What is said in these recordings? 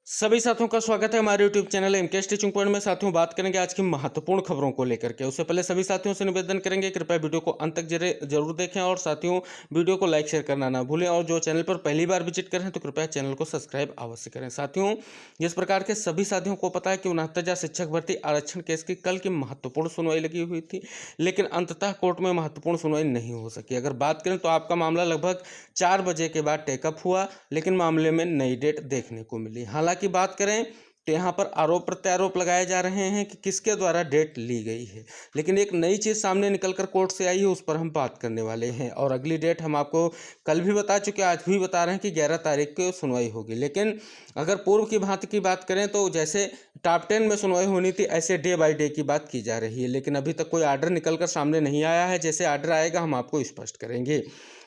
सभी साथियों का स्वागत है हमारे YouTube channel MKS teaching point में। साथियों, बात करेंगे आज की महत्वपूर्ण खबरों को लेकर के। उससे पहले सभी साथियों से निवेदन करेंगे, कृपया वीडियो को अंत तक जरूर देखें और साथियों वीडियो को लाइक शेयर करना ना भूलें। और जो चैनल पर पहली बार विजिट करें तो कृपया चैनल को सब्सक्राइब अवश्य करें। साथियों, जिस प्रकार के सभी साथियों को पता है कि 69,000 शिक्षक भर्ती आरक्षण केस की कल की महत्वपूर्ण सुनवाई लगी हुई थी, लेकिन अंततः कोर्ट में महत्वपूर्ण सुनवाई नहीं हो सकी। अगर बात करें तो आपका मामला लगभग 4 बजे के बाद टेकअप हुआ, लेकिन मामले में नई डेट देखने को मिली। हालांकि बात करें तो यहाँ पर आरोप प्रत्यारोप लगाए जा रहे हैं कि किसके द्वारा डेट ली गई है, लेकिन एक नई चीज़ सामने निकलकर कोर्ट से आई है, उस पर हम बात करने वाले हैं। और अगली डेट हम आपको कल भी बता चुके, आज भी बता रहे हैं कि 11 तारीख को सुनवाई होगी। लेकिन अगर पूर्व की भांति की बात करें तो जैसे टॉप 10 में सुनवाई होनी थी, ऐसे डे बाई डे की बात की जा रही है, लेकिन अभी तक कोई आर्डर निकल कर सामने नहीं आया है। जैसे आर्डर आएगा हम आपको स्पष्ट करेंगे।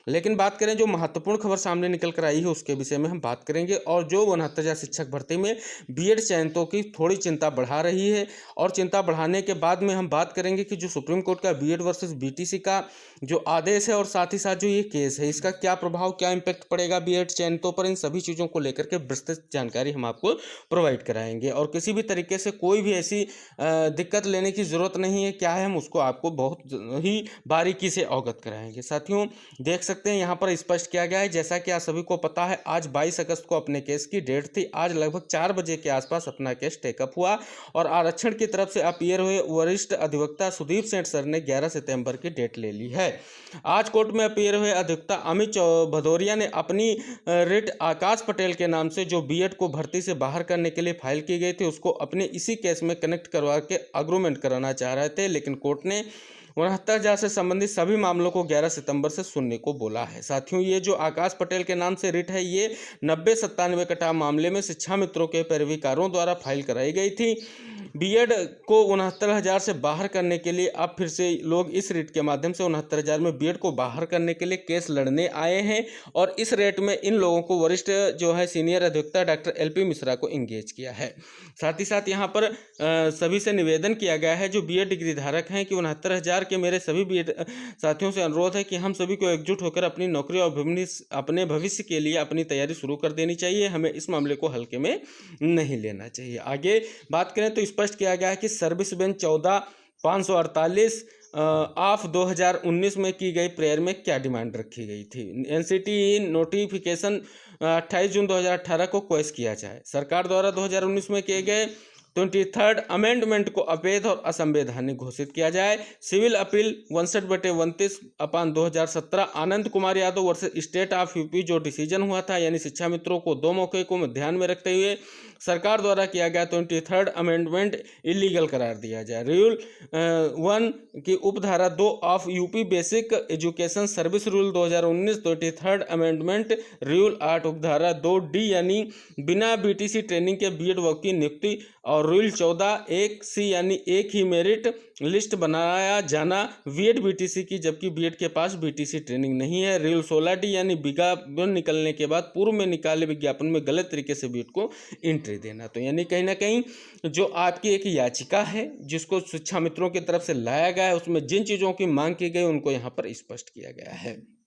लेकिन बात करें जो महत्वपूर्ण खबर सामने निकल कर आई है उसके विषय में हम बात करेंगे। और जो 69,000 शिक्षक भर्ती में बीएड चयनितों की थोड़ी चिंता बढ़ा रही है, और चिंता बढ़ाने के बाद में हम बात करेंगे कि जो सुप्रीम कोर्ट का बीएड वर्सेस बीटीसी का जो आदेश है और साथ ही साथ जो ये केस है, इसका क्या प्रभाव, क्या इम्पैक्ट पड़ेगा बीएड चयनितों पर, इन सभी चीज़ों को लेकर के विस्तृत जानकारी हम आपको प्रोवाइड कराएंगे। और किसी भी तरीके से कोई भी ऐसी दिक्कत लेने की ज़रूरत नहीं है, क्या है हम उसको आपको बहुत ही बारीकी से अवगत कराएंगे। साथियों, देख सकते हैं यहाँ पर स्पष्ट किया गया है, जैसा कि आप सभी को पता है आज 22 अगस्त को अपने केस की डेट थी। आज लगभग 4 बजे के आसपास अपना केस टेकअप हुआ और आरक्षण की तरफ से अपीयर हुए वरिष्ठ अधिवक्ता सुदीप सेठ सर ने 11 सितंबर की डेट ले ली है। आज कोर्ट में अपीयर हुए अधिवक्ता अमित भदौरिया ने अपनी रिट आकाश पटेल के नाम से जो बीएड को भर्ती से बाहर करने के लिए फाइल की गई थी उसको अपने इसी केस में कनेक्ट करवा के अग्रूमेंट कराना चाह रहे थे, लेकिन कोर्ट ने 69,000 से संबंधित सभी मामलों को 11 सितंबर से सुनने को बोला है। साथियों, ये जो आकाश पटेल के नाम से रिट है, ये 90-97 कटा मामले में शिक्षा मित्रों के पैरवीकारों द्वारा फाइल कराई गई थी। बीएड को 69,000 से बाहर करने के लिए अब फिर से लोग इस रेट के माध्यम से 69,000 में बीएड को बाहर करने के लिए केस लड़ने आए हैं। और इस रेट में इन लोगों को वरिष्ठ जो है सीनियर अधिवक्ता डॉक्टर एलपी मिश्रा को इंगेज किया है। साथ ही साथ यहाँ पर सभी से निवेदन किया गया है जो बीएड डिग्री धारक हैं कि 69,000 के मेरे सभी बीएड साथियों से अनुरोध है कि हम सभी को एकजुट होकर अपनी नौकरी और अपने भविष्य के लिए अपनी तैयारी शुरू कर देनी चाहिए। हमें इस मामले को हल्के में नहीं लेना चाहिए। आगे बात करें तो स्पष्ट किया गया है कि सर्विस बेंच 14,548 ऑफ 2019 में की गई प्रेयर में क्या डिमांड रखी गई थी। एनसीटी नोटिफिकेशन 28 जून 2018 को क्वेश्चन किया जाए। सरकार द्वारा 2019 में किए गए 23rd अमेंडमेंट को अवैध और असंवैधानिक घोषित किया जाए। Civil appeal 62/29/2017 Anand Kumar Yadav versus state of UP जो डिसीजन हुआ था, यानी शिक्षा मित्रों को दो मौके को ध्यान में रखते हुए सरकार द्वारा किया गया 23rd अमेंडमेंट इलीगल करार दिया जाए। रूल 1 की उपधारा 2 of UP basic education service rule 2019 23rd amendment rule 8 उपधारा 2D यानी बिना बीटीसी ट्रेनिंग के बीएड वर्ग की नियुक्ति, और रूल 14 1C यानी एक ही मेरिट लिस्ट बनाया जाना बीएड बीटीसी की, जबकि बीएड के पास बीटीसी ट्रेनिंग नहीं है। रूल 16D यानी विज्ञापन निकलने के बाद पूर्व में निकाले विज्ञापन में गलत तरीके से बीएड को एंट्री देना। तो यानी कहीं ना कहीं जो आपकी एक याचिका है जिसको शिक्षा मित्रों की तरफ से लाया गया है, उसमें जिन चीज़ों की मांग की गई उनको यहाँ पर स्पष्ट किया गया है।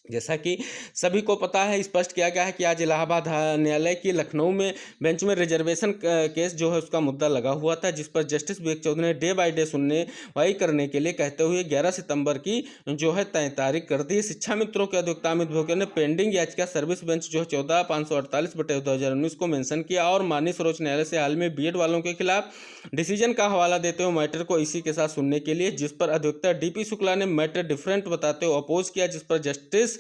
जैसा कि सभी को पता है, स्पष्ट किया गया है कि आज इलाहाबाद न्यायालय की लखनऊ में बेंच में रिजर्वेशन केस जो है उसका मुद्दा लगा हुआ था, जिस पर जस्टिस विवेक चौधरी ने डे बाय डे सुनवाई करने के लिए कहते हुए 11 सितंबर की जो है तय तारीख कर दी। शिक्षा मित्रों के अधिवक्ता अमित भोगे ने पेंडिंग याचिका सर्विस बेंच जो है 14,548/2019 को मेंशन किया और माननीय सर्वोच्च न्यायालय से हाल में बीएड वालों के खिलाफ डिसीजन का हवाला देते हुए मैटर को इसी के साथ सुनने के लिए, जिस पर अधिवक्ता डीपी शुक्ला ने मैटर डिफरेंट बताते हुए अपोज किया, जिस पर जस्टिस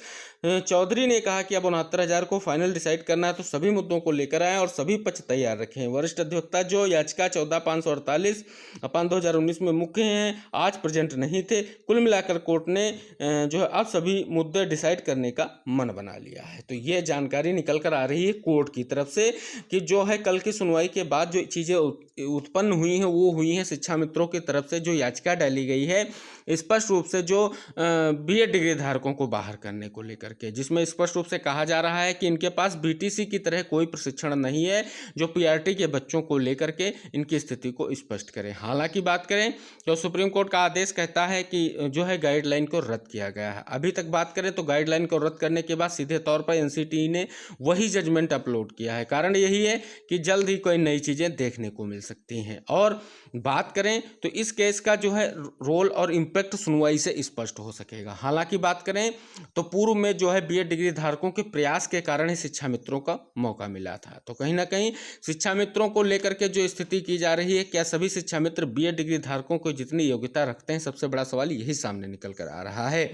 चौधरी ने कहा कि अब 69,000 को फाइनल डिसाइड करना है तो सभी मुद्दों को लेकर आए और सभी पक्ष तैयार रखें। वरिष्ठ अधिवक्ता जो याचिका 14,548/2019 में मुख्य हैं आज प्रेजेंट नहीं थे। कुल मिलाकर कोर्ट ने जो है अब सभी मुद्दे डिसाइड करने का मन बना लिया है। तो ये जानकारी निकल कर आ रही है कोर्ट की तरफ से कि जो है कल की सुनवाई के बाद जो चीज़ें उत्पन्न हुई हैं वो हुई हैं शिक्षा मित्रों की तरफ से जो याचिका डाली गई है, स्पष्ट रूप से जो बीएड डिग्री धारकों को बाहर करने को लेकर करके, जिसमें स्पष्ट रूप से कहा जा रहा है कि इनके पास बीटीसी की तरह कोई प्रशिक्षण नहीं है जो पीआरटी के बच्चों को लेकर के इनकी स्थिति को स्पष्ट करे। हालांकि बात करें तो सुप्रीम कोर्ट का आदेश कहता है कि जो है गाइडलाइन को रद्द किया गया है। अभी तक बात करें तो गाइडलाइन को रद्द करने के बाद सीधे तौर पर एनसीटीई ने वही जजमेंट अपलोड किया है। कारण यही है कि जल्द ही कोई नई चीज़ें देखने को मिल सकती हैं। और बात करें तो इस केस का जो है रोल और इम्पैक्ट सुनवाई से स्पष्ट हो सकेगा। हालांकि बात करें तो पूर्व में जो है बीएड डिग्री धारकों के प्रयास के कारण ही शिक्षा मित्रों का मौका मिला था। तो कहीं ना कहीं शिक्षा मित्रों को लेकर के जो स्थिति की जा रही है, क्या सभी शिक्षा मित्र बीएड डिग्री धारकों को जितनी योग्यता रखते हैं, सबसे बड़ा सवाल यही सामने निकल कर आ रहा है।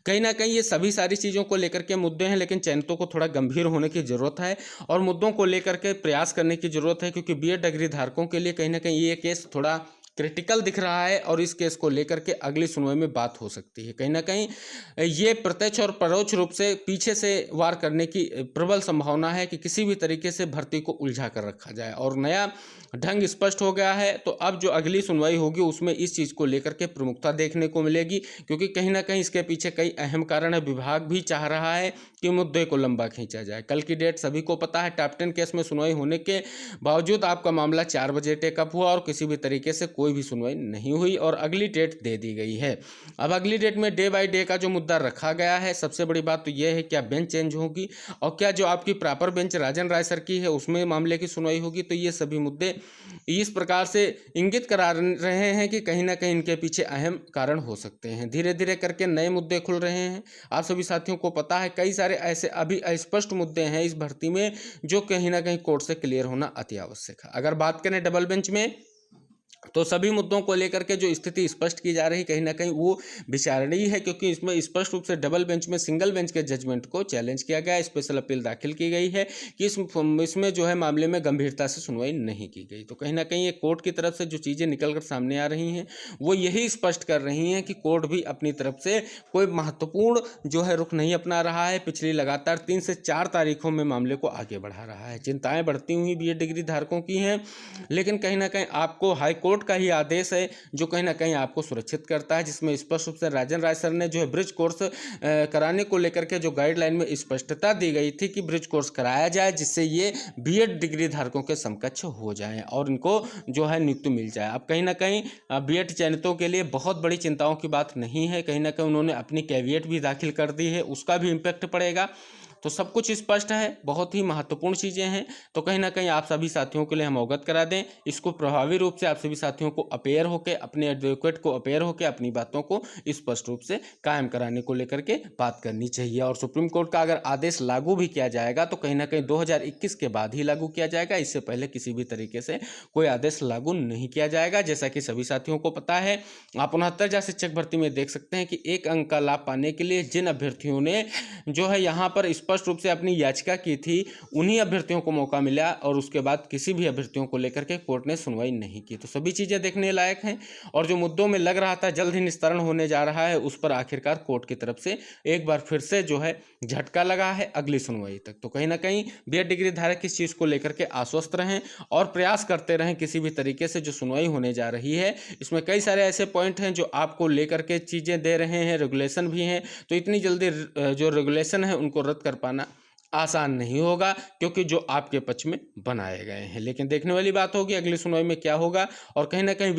कहीं ना कहीं ये सभी सारी चीज़ों को लेकर के मुद्दे हैं, लेकिन चयनितों को थोड़ा गंभीर होने की जरूरत है और मुद्दों को लेकर के प्रयास करने की जरूरत है, क्योंकि बीएड डिग्री धारकों के लिए कहीं ना कहीं ये केस थोड़ा क्रिटिकल दिख रहा है और इस केस को लेकर के अगली सुनवाई में बात हो सकती है। कहीं ना कहीं ये प्रत्यक्ष और परोक्ष रूप से पीछे से वार करने की प्रबल संभावना है कि किसी भी तरीके से भर्ती को उलझा कर रखा जाए। और नया ढंग स्पष्ट हो गया है, तो अब जो अगली सुनवाई होगी उसमें इस चीज़ को लेकर के प्रमुखता देखने को मिलेगी, क्योंकि कहीं ना कहीं इसके पीछे कई अहम कारण है। विभाग भी चाह रहा है कि मुद्दे को लंबा खींचा जाए। कल की डेट सभी को पता है, टॉप 10 केस में सुनवाई होने के बावजूद आपका मामला 4 बजे टेकअप हुआ और किसी भी तरीके से कोई भी सुनवाई नहीं हुई और अगली डेट दे दी गई है। अब अगली डेट में डे बाय डे का जो मुद्दा रखा गया है, सबसे बड़ी बात तो यह है क्या बेंच चेंज होगी और क्या जो आपकी प्रॉपर बेंच राजन राय सर की है उसमें मामले की सुनवाई होगी। तो ये सभी मुद्दे इस प्रकार से इंगित करा रहे हैं कि कहीं ना कहीं इनके पीछे अहम कारण हो सकते हैं। धीरे धीरे करके नए मुद्दे खुल रहे हैं। आप सभी साथियों को पता है कई सारे ऐसे अभी अस्पष्ट मुद्दे हैं इस भर्ती में जो कहीं ना कहीं कोर्ट से क्लियर होना अति आवश्यक है। अगर बात करें डबल बेंच में, तो सभी मुद्दों को लेकर के जो स्थिति स्पष्ट की जा रही कहीं ना कहीं वो विचारणीय है, क्योंकि इसमें स्पष्ट रूप से डबल बेंच में सिंगल बेंच के जजमेंट को चैलेंज किया गया। स्पेशल अपील दाखिल की गई है कि इसमें जो है मामले में गंभीरता से सुनवाई नहीं की गई। तो कहीं ना कहीं ये कोर्ट की तरफ से जो चीज़ें निकल कर सामने आ रही हैं वो यही स्पष्ट कर रही हैं कि कोर्ट भी अपनी तरफ से कोई महत्वपूर्ण जो है रुख नहीं अपना रहा है। पिछली लगातार 3 से 4 तारीखों में मामले को आगे बढ़ा रहा है। चिंताएं बढ़ती हुई बीएड डिग्री धारकों की हैं, लेकिन कहीं ना कहीं आपको हाईकोर्ट का ही आदेश है जो कहीं ना कहीं आपको सुरक्षित करता है, जिसमें स्पष्ट रूप से राजन राय सर ने जो है ब्रिज कोर्स कराने को लेकर के जो गाइडलाइन में स्पष्टता दी गई थी कि ब्रिज कोर्स कराया जाए, जिससे ये बीएड डिग्री धारकों के समकक्ष हो जाएं और इनको जो है नियुक्ति मिल जाए। अब कहीं ना कहीं बीएड चयनितों के लिए बहुत बड़ी चिंताओं की बात नहीं है। कहीं ना कहीं उन्होंने अपनी कैविएट भी दाखिल कर दी है, उसका भी इम्पैक्ट पड़ेगा। तो सब कुछ स्पष्ट है, बहुत ही महत्वपूर्ण चीज़ें हैं। तो कहीं ना कहीं आप सभी साथियों के लिए हम अवगत करा दें, इसको प्रभावी रूप से आप सभी साथियों को अपेयर होकर, अपने एडवोकेट को अपेयर होकर अपनी बातों को स्पष्ट रूप से कायम कराने को लेकर के बात करनी चाहिए। और सुप्रीम कोर्ट का अगर आदेश लागू भी किया जाएगा तो कहीं ना कहीं 2021 के बाद ही लागू किया जाएगा, इससे पहले किसी भी तरीके से कोई आदेश लागू नहीं किया जाएगा। जैसा कि सभी साथियों को पता है, आप 69 शिक्षक भर्ती में देख सकते हैं कि 1 अंक का लाभ पाने के लिए जिन अभ्यर्थियों ने जो है यहाँ पर स्पष्ट रूप से अपनी याचिका की थी उन्हीं अभ्यर्थियों को मौका मिला और उसके बाद किसी भी अभ्यर्थियों को लेकर के कोर्ट ने सुनवाई नहीं की। तो सभी चीज़ें देखने लायक हैं और जो मुद्दों में लग रहा था जल्द ही निस्तारण होने जा रहा है, उस पर आखिरकार कोर्ट की तरफ से एक बार फिर से जो है झटका लगा है अगली सुनवाई तक। तो कहीं ना कहीं बीएड डिग्री धारक इस चीज़ को लेकर के आश्वस्त रहें और प्रयास करते रहें किसी भी तरीके से जो सुनवाई होने जा रही है इसमें कई सारे ऐसे पॉइंट हैं जो आपको लेकर के चीज़ें दे रहे हैं, रेगुलेशन भी हैं। तो इतनी जल्दी जो रेगुलेशन है उनको रद्द कर पाना आसान नहीं होगा, क्योंकि जो आपके पक्ष में बनाए गए हैं। लेकिन देखने वाली बात होगी अगली सुनवाई में क्या होगा। और कहीं ना कहीं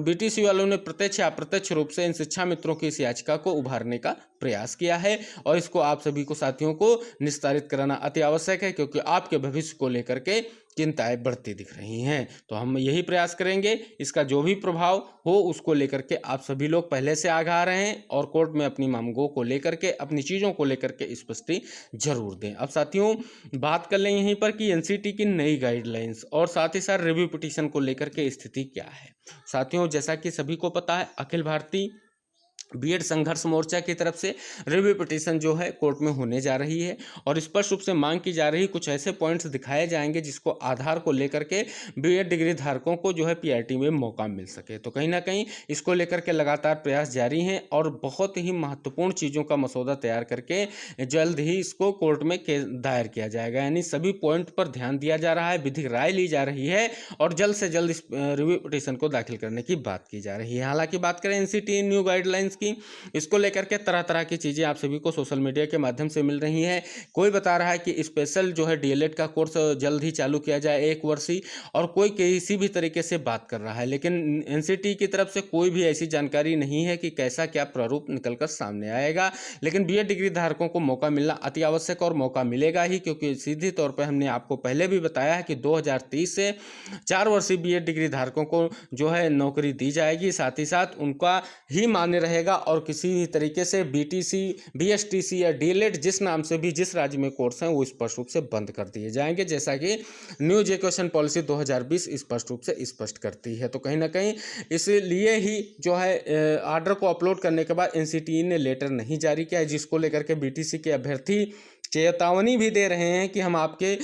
बीटीसी वालों ने प्रत्यक्ष या अप्रत्यक्ष रूप से इन शिक्षा मित्रों की इस याचिका को उभारने का प्रयास किया है और इसको आप सभी को साथियों को निस्तारित कराना अति आवश्यक है, क्योंकि आपके भविष्य को लेकर के चिंताएं बढ़ती दिख रही हैं। तो हम यही प्रयास करेंगे, इसका जो भी प्रभाव हो उसको लेकर के आप सभी लोग पहले से आगाह रहें और कोर्ट में अपनी मांगों को लेकर के, अपनी चीज़ों को लेकर के स्पष्टि जरूर दें। अब साथियों बात कर लें यहीं पर कि एनसीटी की नई गाइडलाइंस और साथ ही साथ रिव्यू पिटीशन को लेकर के स्थिति क्या है। साथियों जैसा कि सभी को पता है, अखिल भारतीय बीएड संघर्ष मोर्चा की तरफ से रिव्यू पिटीशन जो है कोर्ट में होने जा रही है और स्पष्ट रूप से मांग की जा रही कुछ ऐसे पॉइंट्स दिखाए जाएंगे जिसको आधार को लेकर के बीएड डिग्री धारकों को जो है पीआरटी में मौका मिल सके। तो कहीं ना कहीं इसको लेकर के लगातार प्रयास जारी हैं और बहुत ही महत्वपूर्ण चीज़ों का मसौदा तैयार करके जल्द ही इसको कोर्ट में दायर किया जाएगा। यानी सभी पॉइंट पर ध्यान दिया जा रहा है, विधिक राय ली जा रही है और जल्द से जल्द इस रिव्यू पिटीशन को दाखिल करने की बात की जा रही है। हालांकि बात करें एनसीटी न्यू गाइडलाइंस प्रीलिम्स की, इसको लेकर के तरह तरह की चीज़ें आप सभी को सोशल मीडिया के माध्यम से मिल रही हैं। कोई बता रहा है कि स्पेशल जो है डीएलएड का कोर्स जल्द ही चालू किया जाए 1 वर्षीय, और कोई किसी भी तरीके से बात कर रहा है, लेकिन एनसीटी की तरफ से कोई भी ऐसी जानकारी नहीं है कि कैसा क्या प्रारूप निकलकर सामने आएगा। लेकिन बीएड डिग्री धारकों को मौका मिलना अति आवश्यक और मौका मिलेगा ही, क्योंकि सीधे तौर पर हमने आपको पहले भी बताया है कि 2030 से 4 वर्षीय बीएड डिग्री धारकों को जो है नौकरी दी जाएगी, साथ ही साथ उनका ही मान्य रहेगा और किसी भी तरीके से बीटीसी, बीएसटीसी या डीएलएड जिस नाम से भी जिस राज्य में कोर्स हैं वो स्पष्ट रूप से बंद कर दिए जाएंगे, जैसा कि न्यू एजुकेशन पॉलिसी 2020 स्पष्ट रूप से स्पष्ट करती है। तो कहीं ना कहीं इसलिए ही जो है ऑर्डर को अपलोड करने के बाद एनसीटीई ने लेटर नहीं जारी किया है, जिसको लेकर के बीटीसी के अभ्यर्थी चेतावनी भी दे रहे हैं कि हम आपके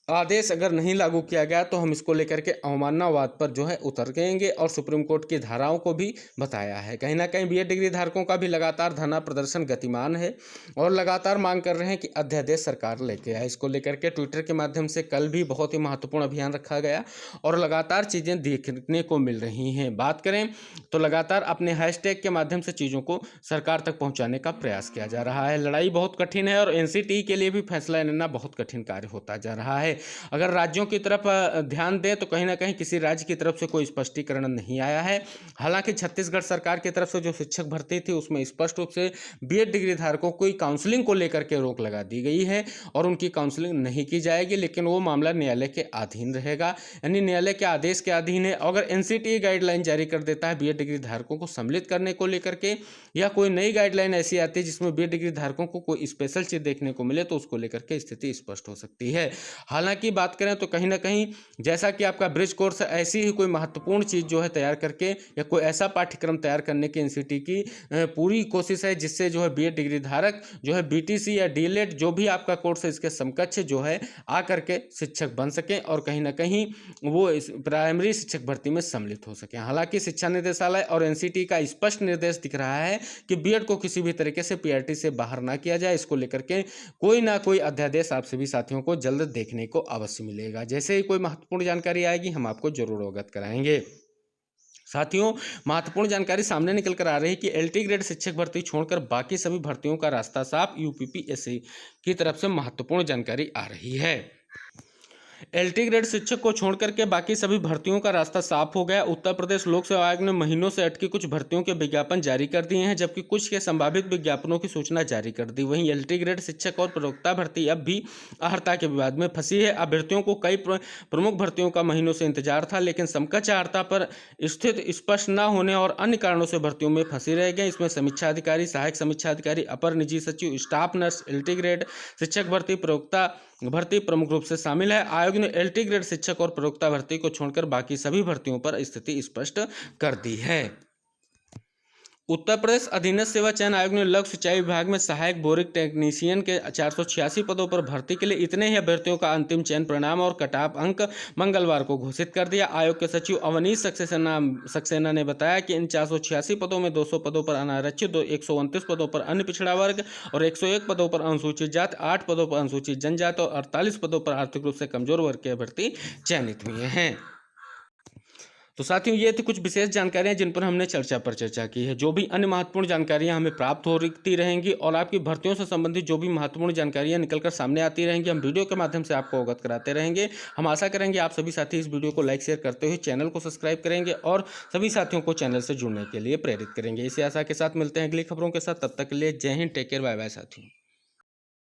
आदेश अगर नहीं लागू किया गया तो हम इसको लेकर के अवमाननावाद पर जो है उतरेंगे, और सुप्रीम कोर्ट की धाराओं को भी बताया है। कहीं ना कहीं बीएड डिग्री धारकों का भी लगातार धरना प्रदर्शन गतिमान है और लगातार मांग कर रहे हैं कि अध्यादेश सरकार लेके आए। इसको लेकर के ट्विटर के माध्यम से कल भी बहुत ही महत्वपूर्ण अभियान रखा गया और लगातार चीज़ें देखने को मिल रही हैं। बात करें तो लगातार अपने हैशटैग के माध्यम से चीज़ों को सरकार तक पहुँचाने का प्रयास किया जा रहा है। लड़ाई बहुत कठिन है और एनसीटीई के लिए भी फैसला लेना बहुत कठिन कार्य होता जा रहा है। अगर राज्यों की तरफ ध्यान दें तो कहीं ना कहीं किसी राज्य की तरफ से कोई स्पष्टीकरण नहीं आया है। हालांकि छत्तीसगढ़ सरकार की तरफ से जो शिक्षक भर्ती थी उसमें स्पष्ट रूप से बीएड डिग्री धारकों को काउंसलिंग को लेकर के रोक लगा दी गई है और उनकी काउंसलिंग नहीं की जाएगी, लेकिन वो मामला न्यायालय के अधीन रहेगा, यानी न्यायालय के आदेश के अधीन है। अगर एनसीटीई गाइडलाइन जारी कर देता है बीएड डिग्री धारकों को सम्मिलित करने को लेकर के, या कोई नई गाइडलाइन ऐसी आती है जिसमें बीएड डिग्री धारकों को कोई स्पेशल चीज देखने को मिले, तो उसको लेकर के स्थिति स्पष्ट हो सकती है। हालांकि बात करें तो कहीं ना कहीं जैसा कि आपका ब्रिज कोर्स, ऐसी ही कोई महत्वपूर्ण चीज़ जो है तैयार करके या कोई ऐसा पाठ्यक्रम तैयार करने की एनसीटी की पूरी कोशिश है जिससे जो है बीएड डिग्री धारक जो है बीटीसी या डीएलएड जो भी आपका कोर्स है इसके समकक्ष जो है आकर के शिक्षक बन सकें और कहीं ना कहीं वो इस प्राइमरी शिक्षक भर्ती में सम्मिलित हो सकें। हालांकि शिक्षा निदेशालय और एनसीटी का स्पष्ट निर्देश दिख रहा है कि बीएड को किसी भी तरीके से पीआरटी से बाहर ना किया जाए। इसको लेकर के कोई ना कोई अध्यादेश आप सभी साथियों को जल्द देखने को अवश्य मिलेगा। जैसे ही कोई महत्वपूर्ण जानकारी आएगी हम आपको जरूर अवगत कराएंगे। साथियों, महत्वपूर्ण जानकारी सामने निकल कर आ रही है कि एलटी ग्रेड शिक्षक भर्ती छोड़कर बाकी सभी भर्तियों का रास्ता साफ, यूपीपीएससी की तरफ से महत्वपूर्ण जानकारी आ रही है। एलटी ग्रेड शिक्षक को छोड़कर के बाकी सभी भर्तियों का रास्ता साफ हो गया। उत्तर प्रदेश लोक सेवा आयोग ने महीनों से अटकी कुछ भर्तियों के विज्ञापन जारी कर दिए हैं, जबकि कुछ के संभावित विज्ञापनों की सूचना जारी कर दी। वहीं एलटी ग्रेड शिक्षक और प्रवक्ता भर्ती अब भी अर्हता के विवाद में फंसी है। अभ्यर्थियों को कई प्रमुख भर्तियों का महीनों से इंतजार था, लेकिन समकक्ष अर्हता पर स्थित स्पष्ट न होने और अन्य कारणों से भर्तियों में फंसी रह गए। इसमें समीक्षा अधिकारी, सहायक समीक्षा अधिकारी, अपर निजी सचिव, स्टाफ नर्स, एलटी ग्रेड शिक्षक भर्ती, प्रवक्ता भर्ती प्रमुख रूप से शामिल है। आयोग ने एलटी ग्रेड शिक्षक और प्रवक्ता भर्ती को छोड़कर बाकी सभी भर्तियों पर स्थिति स्पष्ट कर दी है। उत्तर प्रदेश अधीनस्थ सेवा चयन आयोग ने लघु सिंचाई विभाग में सहायक बोरिंग टेक्नीशियन के 486 पदों पर भर्ती के लिए इतने ही अभ्यर्थियों का अंतिम चयन परिणाम और कट ऑफ अंक मंगलवार को घोषित कर दिया। आयोग के सचिव अवनीश सक्सेना ने बताया कि इन 486 पदों में 200 पदों पर अनारक्षित, 129 पदों पर अन्य पिछड़ा वर्ग और 101 पदों पर अनुसूचित जाति, 8 पदों पर अनुसूचित जनजाति और 48 पदों पर आर्थिक रूप से कमजोर वर्ग के अभ्यर्थी चयनित हुए हैं। तो साथियों, ये थी कुछ विशेष जानकारियां जिन पर हमने चर्चा की है। जो भी अन्य महत्वपूर्ण जानकारियां हमें प्राप्त होती रहेंगी और आपकी भर्तियों से संबंधित जो भी महत्वपूर्ण जानकारियां निकलकर सामने आती रहेंगी, हम वीडियो के माध्यम से आपको अवगत कराते रहेंगे। हम आशा करेंगे आप सभी साथी इस वीडियो को लाइक शेयर करते हुए चैनल को सब्सक्राइब करेंगे और सभी साथियों को चैनल से जुड़ने के लिए प्रेरित करेंगे। इसी आशा के साथ मिलते हैं अगली खबरों के साथ। तब तक के लिए जय हिंद, टेक केयर, बाय बाय साथियों।